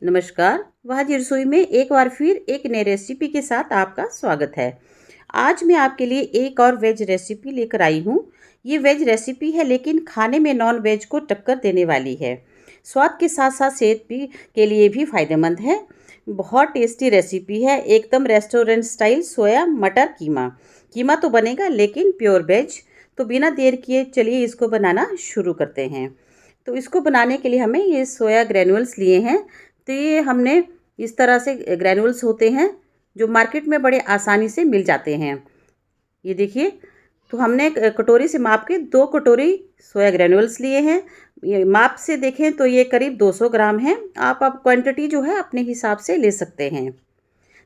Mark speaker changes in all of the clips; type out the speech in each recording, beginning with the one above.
Speaker 1: नमस्कार। वाह रसोई में एक बार फिर एक नई रेसिपी के साथ आपका स्वागत है। आज मैं आपके लिए एक और वेज रेसिपी लेकर आई हूँ। ये वेज रेसिपी है लेकिन खाने में नॉन वेज को टक्कर देने वाली है। स्वाद के साथ साथ सेहत भी के लिए भी फ़ायदेमंद है। बहुत टेस्टी रेसिपी है, एकदम रेस्टोरेंट स्टाइल सोया मटर कीमा। कीमा तो बनेगा लेकिन प्योर वेज। तो बिना देर किए चलिए इसको बनाना शुरू करते हैं। तो इसको बनाने के लिए हमें ये सोया ग्रेन्यूल्स लिए हैं। तो ये हमने इस तरह से ग्रैन्यूल्स होते हैं जो मार्केट में बड़े आसानी से मिल जाते हैं। ये देखिए, तो हमने एक कटोरी से माप के 2 कटोरी सोया ग्रैन्यूल्स लिए हैं। ये माप से देखें तो ये करीब 200 ग्राम है। आप क्वांटिटी जो है अपने हिसाब से ले सकते हैं।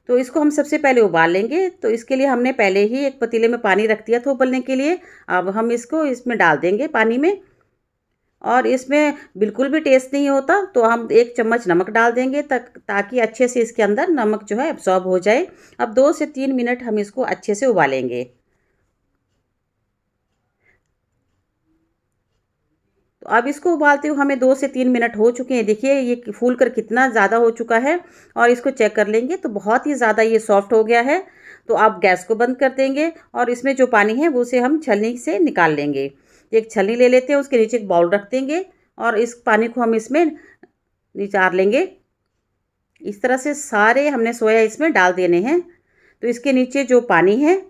Speaker 1: तो इसको हम सबसे पहले उबाल लेंगे। तो इसके लिए हमने पहले ही एक पतीले में पानी रख दिया था उबलने के लिए। अब हम इसको इसमें डाल देंगे पानी में। और इसमें बिल्कुल भी टेस्ट नहीं होता तो हम 1 चम्मच नमक डाल देंगे ताकि अच्छे से इसके अंदर नमक जो है एब्जॉर्ब हो जाए। अब 2 से 3 मिनट हम इसको अच्छे से उबालेंगे। तो अब इसको उबालते हुए हमें 2 से 3 मिनट हो चुके हैं। देखिए ये फूल कर कितना ज़्यादा हो चुका है। और इसको चेक कर लेंगे तो बहुत ही ज़्यादा ये सॉफ्ट हो गया है। तो आप गैस को बंद कर देंगे और इसमें जो पानी है वो उसे हम छलनी से निकाल लेंगे। एक छलनी ले लेते हैं, उसके नीचे एक बाउल रख देंगे और इस पानी को हम इसमें निचार लेंगे। इस तरह से सारे हमने सोया इसमें डाल देने हैं। तो इसके नीचे जो पानी है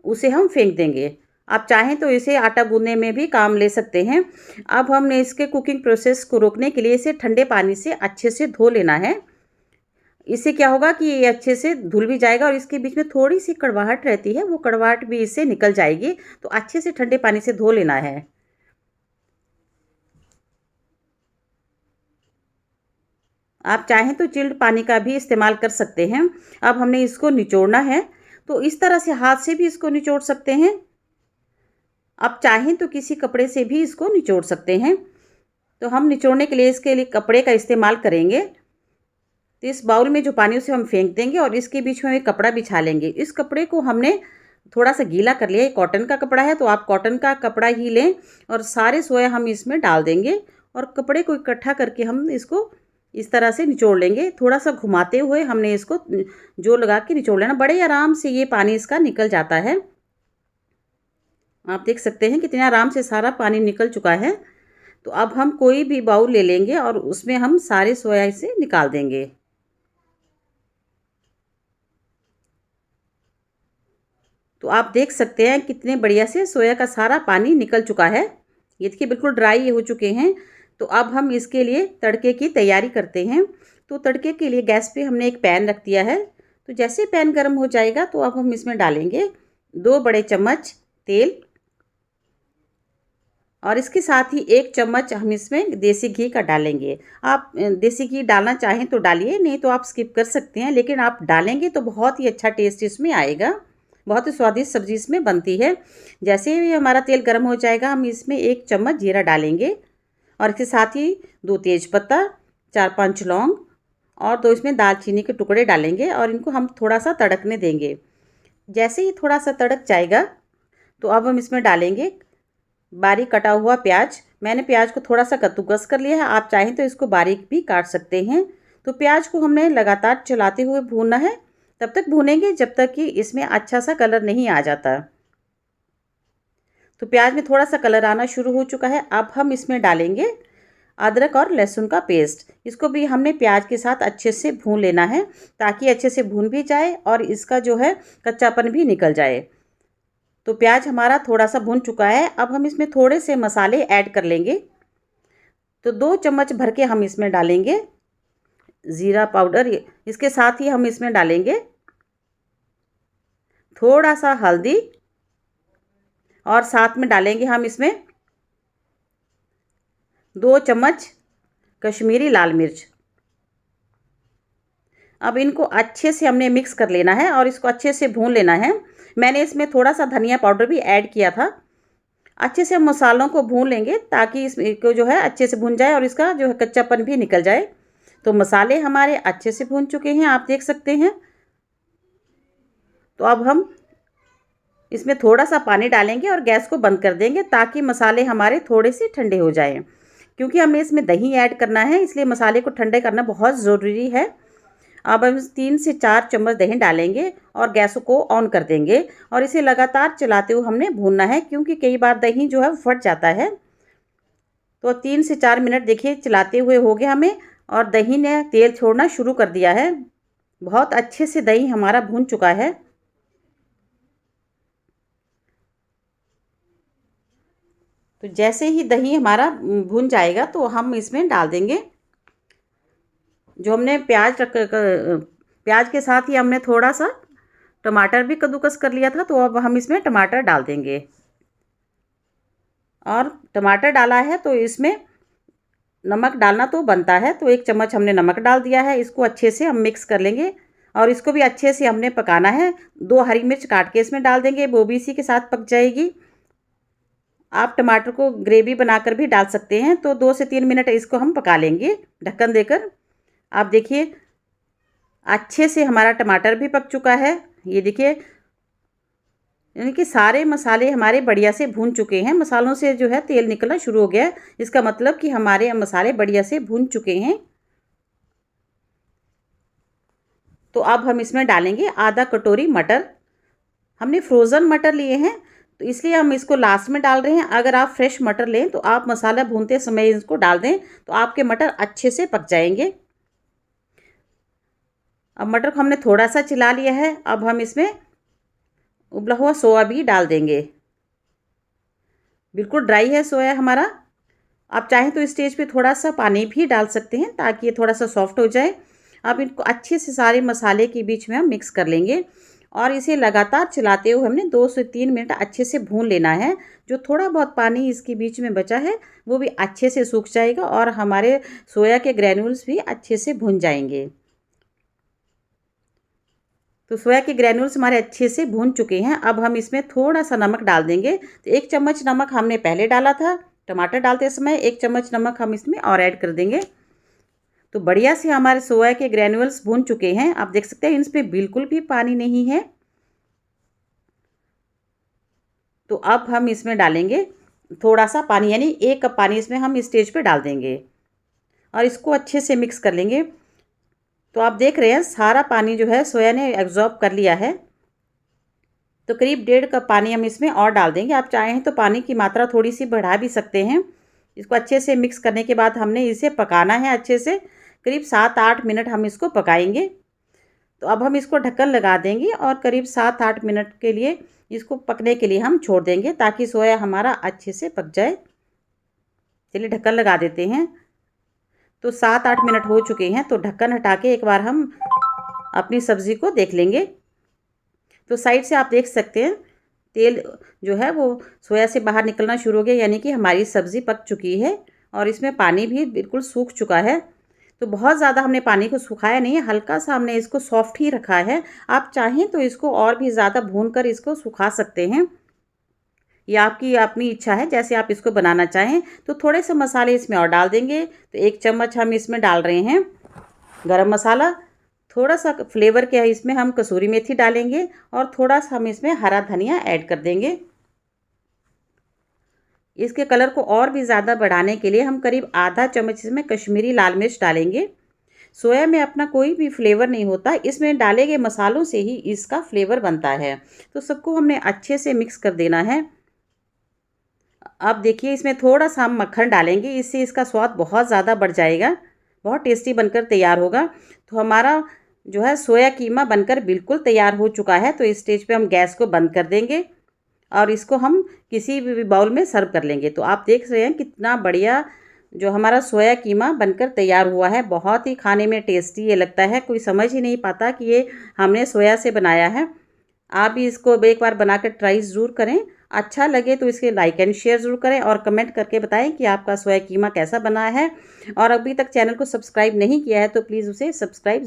Speaker 1: उसे हम फेंक देंगे। आप चाहें तो इसे आटा गूंदने में भी काम ले सकते हैं। अब हमने इसके कुकिंग प्रोसेस को रोकने के लिए इसे ठंडे पानी से अच्छे से धो लेना है। इससे क्या होगा कि ये अच्छे से धुल भी जाएगा और इसके बीच में थोड़ी सी कड़वाहट रहती है, वो कड़वाहट भी इससे निकल जाएगी। तो अच्छे से ठंडे पानी से धो लेना है। आप चाहें तो चिल्ड पानी का भी इस्तेमाल कर सकते हैं। अब हमने इसको निचोड़ना है। तो इस तरह से हाथ से भी इसको निचोड़ सकते हैं। आप चाहें तो किसी कपड़े से भी इसको निचोड़ सकते हैं। तो हम निचोड़ने के लिए इसके लिए कपड़े का इस्तेमाल करेंगे। तो इस बाउल में जो पानी उसे हम फेंक देंगे और इसके बीच में एक कपड़ा बिछा लेंगे। इस कपड़े को हमने थोड़ा सा गीला कर लिया। ये कॉटन का कपड़ा है तो आप कॉटन का कपड़ा ही लें और सारे सोया हम इसमें डाल देंगे और कपड़े को इकट्ठा करके हम इसको इस तरह से निचोड़ लेंगे। थोड़ा सा घुमाते हुए हमने इसको जोर लगा के निचोड़ लेना। बड़े आराम से ये पानी इसका निकल जाता है। आप देख सकते हैं कितने आराम से सारा पानी निकल चुका है। तो अब हम कोई भी बाउल ले लेंगे और उसमें हम सारे सोया इसे निकाल देंगे। तो आप देख सकते हैं कितने बढ़िया से सोया का सारा पानी निकल चुका है। ये देखिए बिल्कुल ड्राई हो चुके हैं। तो अब हम इसके लिए तड़के की तैयारी करते हैं। तो तड़के के लिए गैस पे हमने एक पैन रख दिया है। तो जैसे पैन गर्म हो जाएगा तो अब हम इसमें डालेंगे 2 बड़े चम्मच तेल और इसके साथ ही 1 चम्मच हम इसमें देसी घी का डालेंगे। आप देसी घी डालना चाहें तो डालिए, नहीं तो आप स्किप कर सकते हैं, लेकिन आप डालेंगे तो बहुत ही अच्छा टेस्ट इसमें आएगा। बहुत ही स्वादिष्ट सब्ज़ी इसमें बनती है। जैसे ही हमारा तेल गर्म हो जाएगा हम इसमें 1 चम्मच जीरा डालेंगे और इसके साथ ही 2 तेज़पत्ता, 4-5 लौंग और 2 इसमें दालचीनी के टुकड़े डालेंगे और इनको हम थोड़ा-सा तड़कने देंगे। जैसे ही थोड़ा-सा तड़क जाएगा तो अब हम इसमें डालेंगे बारीक कटा हुआ प्याज। मैंने प्याज को थोड़ा सा कद्दूकस कर लिया है। आप चाहें तो इसको बारीक भी काट सकते हैं। तो प्याज को हमने लगातार चलाते हुए भूनना है। तब तक भूनेंगे जब तक कि इसमें अच्छा सा कलर नहीं आ जाता। तो प्याज में थोड़ा सा कलर आना शुरू हो चुका है। अब हम इसमें डालेंगे अदरक और लहसुन का पेस्ट। इसको भी हमने प्याज के साथ अच्छे से भून लेना है ताकि अच्छे से भून भी जाए और इसका जो है कच्चापन भी निकल जाए। तो प्याज हमारा थोड़ा सा भुन चुका है। अब हम इसमें थोड़े से मसाले ऐड कर लेंगे। तो 2 चम्मच भर के हम इसमें डालेंगे ज़ीरा पाउडर। इसके साथ ही हम इसमें डालेंगे थोड़ा सा हल्दी और साथ में डालेंगे हम इसमें 2 चम्मच कश्मीरी लाल मिर्च। अब इनको अच्छे से हमने मिक्स कर लेना है और इसको अच्छे से भून लेना है। मैंने इसमें थोड़ा सा धनिया पाउडर भी ऐड किया था। अच्छे से हम मसालों को भून लेंगे ताकि इसको जो है अच्छे से भून जाए और इसका जो है कच्चापन भी निकल जाए। तो मसाले हमारे अच्छे से भून चुके हैं, आप देख सकते हैं। तो अब हम इसमें थोड़ा सा पानी डालेंगे और गैस को बंद कर देंगे ताकि मसाले हमारे थोड़े से ठंडे हो जाएं। क्योंकि हमें इसमें दही ऐड करना है, इसलिए मसाले को ठंडे करना बहुत ज़रूरी है। अब हम 3 से 4 चम्मच दही डालेंगे और गैस को ऑन कर देंगे और इसे लगातार चलाते हुए हमने भूनना है, क्योंकि कई बार दही जो है फट जाता है। तो 3 से 4 मिनट देखिए चलाते हुए हो गया हमें और दही ने तेल छोड़ना शुरू कर दिया है। बहुत अच्छे से दही हमारा भून चुका है। तो जैसे ही दही हमारा भून जाएगा तो हम इसमें डाल देंगे जो हमने प्याज के साथ ही हमने थोड़ा सा टमाटर भी कद्दूकस कर लिया था, तो अब हम इसमें टमाटर डाल देंगे। और टमाटर डाला है तो इसमें नमक डालना तो बनता है, तो 1 चम्मच हमने नमक डाल दिया है। इसको अच्छे से हम मिक्स कर लेंगे और इसको भी अच्छे से हमने पकाना है। 2 हरी मिर्च काट के इसमें डाल देंगे, वो भी इसी के साथ पक जाएगी। आप टमाटर को ग्रेवी बनाकर भी डाल सकते हैं। तो 2 से 3 मिनट इसको हम पका लेंगे ढक्कन देकर। आप देखिए अच्छे से हमारा टमाटर भी पक चुका है। ये देखिए, यानी कि सारे मसाले हमारे बढ़िया से भून चुके हैं। मसालों से जो है तेल निकलना शुरू हो गया है, इसका मतलब कि हमारे मसाले बढ़िया से भून चुके हैं। तो अब हम इसमें डालेंगे आधा कटोरी मटर। हमने फ्रोज़न मटर लिए हैं, तो इसलिए हम इसको लास्ट में डाल रहे हैं। अगर आप फ्रेश मटर लें तो आप मसाला भूनते समय इसको डाल दें, तो आपके मटर अच्छे से पक जाएंगे। अब मटर को हमने थोड़ा सा चिला लिया है। अब हम इसमें उबला हुआ सोया भी डाल देंगे। बिल्कुल ड्राई है सोया हमारा। आप चाहें तो इस स्टेज पे थोड़ा सा पानी भी डाल सकते हैं ताकि ये थोड़ा सा सॉफ्ट हो जाए। अब इनको अच्छे से सारे मसाले के बीच में हम मिक्स कर लेंगे और इसे लगातार चलाते हुए हमने 2 से 3 मिनट अच्छे से भून लेना है। जो थोड़ा बहुत पानी इसके बीच में बचा है वो भी अच्छे से सूख जाएगा और हमारे सोया के ग्रैन्यूल्स भी अच्छे से भुन जाएंगे। तो सोया के ग्रैन्यूल्स हमारे अच्छे से भून चुके हैं। अब हम इसमें थोड़ा सा नमक डाल देंगे। तो 1 चम्मच नमक हमने पहले डाला था, टमाटर डालते समय 1 चम्मच नमक हम इसमें और ऐड कर देंगे। तो बढ़िया से हमारे सोया के ग्रैन्यूल्स भून चुके हैं। आप देख सकते हैं इसमें बिल्कुल भी पानी नहीं है। तो अब हम इसमें डालेंगे थोड़ा सा पानी, यानी 1 कप पानी इसमें हम इस स्टेज पे डाल देंगे और इसको अच्छे से मिक्स कर लेंगे। तो आप देख रहे हैं सारा पानी जो है सोया ने एब्जॉर्ब कर लिया है। तो करीब 1.5 कप पानी हम इसमें और डाल देंगे। आप चाहें तो पानी की मात्रा थोड़ी सी बढ़ा भी सकते हैं। इसको अच्छे से मिक्स करने के बाद हमने इसे पकाना है अच्छे से। करीब 7-8 मिनट हम इसको पकाएंगे। तो अब हम इसको ढक्कन लगा देंगे और करीब 7-8 मिनट के लिए इसको पकने के लिए हम छोड़ देंगे ताकि सोया हमारा अच्छे से पक जाए। चलिए ढक्कन लगा देते हैं। तो 7-8 मिनट हो चुके हैं, तो ढक्कन हटा के एक बार हम अपनी सब्ज़ी को देख लेंगे। तो साइड से आप देख सकते हैं तेल जो है वो सोया से बाहर निकलना शुरू हो गया, यानी कि हमारी सब्ज़ी पक चुकी है और इसमें पानी भी बिल्कुल सूख चुका है। तो बहुत ज़्यादा हमने पानी को सुखाया नहीं है, हल्का सा हमने इसको सॉफ्ट ही रखा है। आप चाहें तो इसको और भी ज़्यादा भून कर इसको सुखा सकते हैं, ये आपकी अपनी इच्छा है जैसे आप इसको बनाना चाहें। तो थोड़े से मसाले इसमें और डाल देंगे। तो 1 चम्मच हम इसमें डाल रहे हैं गरम मसाला, थोड़ा सा फ्लेवर के इसमें हम कसूरी मेथी डालेंगे और थोड़ा सा हम इसमें हरा धनिया ऐड कर देंगे। इसके कलर को और भी ज़्यादा बढ़ाने के लिए हम करीब आधा चम्मच इसमें कश्मीरी लाल मिर्च डालेंगे। सोया में अपना कोई भी फ्लेवर नहीं होता, इसमें डाले गए मसालों से ही इसका फ्लेवर बनता है। तो सबको हमने अच्छे से मिक्स कर देना है। अब देखिए इसमें थोड़ा सा हम मक्खन डालेंगे, इससे इसका स्वाद बहुत ज़्यादा बढ़ जाएगा, बहुत टेस्टी बनकर तैयार होगा। तो हमारा जो है सोया कीमा बनकर बिल्कुल तैयार हो चुका है। तो इस स्टेज पे हम गैस को बंद कर देंगे और इसको हम किसी भी बाउल में सर्व कर लेंगे। तो आप देख रहे हैं कितना बढ़िया जो हमारा सोया कीमा बनकर तैयार हुआ है। बहुत ही खाने में टेस्टी ये लगता है, कोई समझ ही नहीं पाता कि ये हमने सोया से बनाया है। आप भी इसको एक बार बनाकर ट्राई ज़रूर करें। अच्छा लगे तो इसके लाइक एंड शेयर ज़रूर करें और कमेंट करके बताएं कि आपका सोया कीमा कैसा बना है। और अभी तक चैनल को सब्सक्राइब नहीं किया है तो प्लीज़ उसे सब्सक्राइब